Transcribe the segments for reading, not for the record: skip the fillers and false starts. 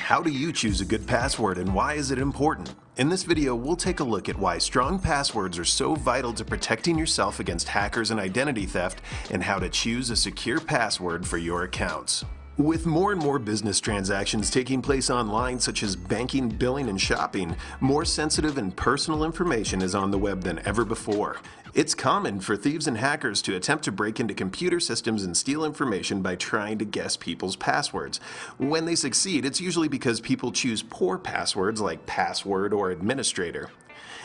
How do you choose a good password and why is it important? In this video, we'll take a look at why strong passwords are so vital to protecting yourself against hackers and identity theft, and how to choose a secure password for your accounts. With more and more business transactions taking place online, such as banking, billing, and shopping, more sensitive and personal information is on the web than ever before. It's common for thieves and hackers to attempt to break into computer systems and steal information by trying to guess people's passwords. When they succeed, it's usually because people choose poor passwords like password or administrator.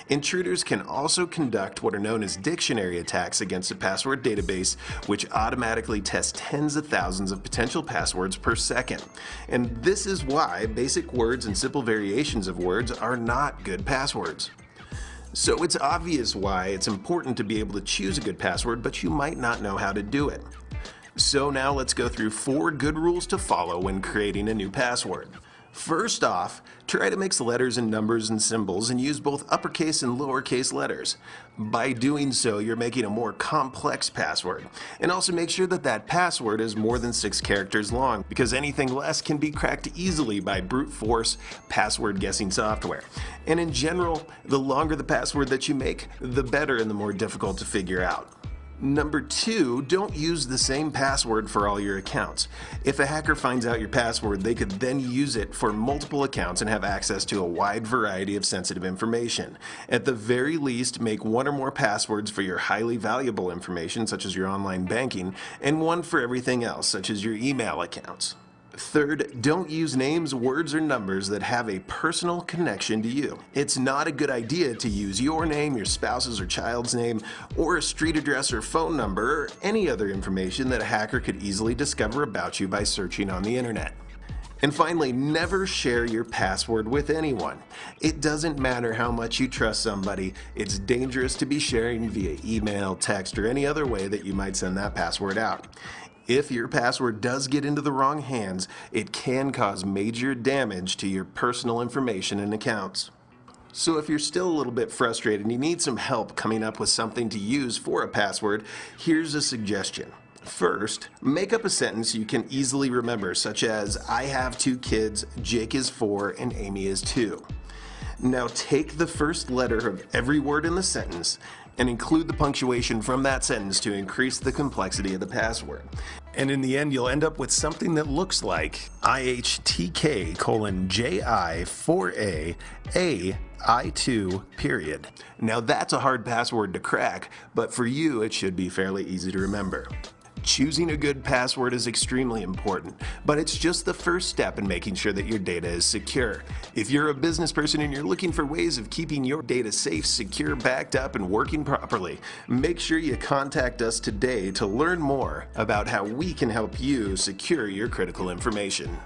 Intruders can also conduct what are known as dictionary attacks against a password database, which automatically tests tens of thousands of potential passwords per second. And this is why basic words and simple variations of words are not good passwords. So it's obvious why it's important to be able to choose a good password, but you might not know how to do it. So now let's go through 4 good rules to follow when creating a new password. First off, try to mix letters and numbers and symbols and use both uppercase and lowercase letters. By doing so, you're making a more complex password. And also make sure that that password is more than 6 characters long, because anything less can be cracked easily by brute force password guessing software. And in general, the longer the password that you make, the better and the more difficult to figure out. Number 2, don't use the same password for all your accounts. If a hacker finds out your password, they could then use it for multiple accounts and have access to a wide variety of sensitive information. At the very least, make 1 or more passwords for your highly valuable information, such as your online banking, and 1 for everything else, such as your email accounts. Third, don't use names, words, or numbers that have a personal connection to you. It's not a good idea to use your name, your spouse's or child's name, or a street address or phone number, or any other information that a hacker could easily discover about you by searching on the internet. And finally, never share your password with anyone. It doesn't matter how much you trust somebody, it's dangerous to be sharing via email, text, or any other way that you might send that password out. If your password does get into the wrong hands, it can cause major damage to your personal information and accounts. So if you're still a little bit frustrated and you need some help coming up with something to use for a password, here's a suggestion. First, make up a sentence you can easily remember, such as, I have 2 kids, Jake is 4, and Amy is 2. Now take the first letter of every word in the sentence and include the punctuation from that sentence to increase the complexity of the password. And in the end, you'll end up with something that looks like IHTK:JI4A AI2 . Now that's a hard password to crack, but for you it should be fairly easy to remember. Choosing a good password is extremely important, but it's just the first step in making sure that your data is secure. If you're a business person and you're looking for ways of keeping your data safe, secure, backed up, and working properly, make sure you contact us today to learn more about how we can help you secure your critical information.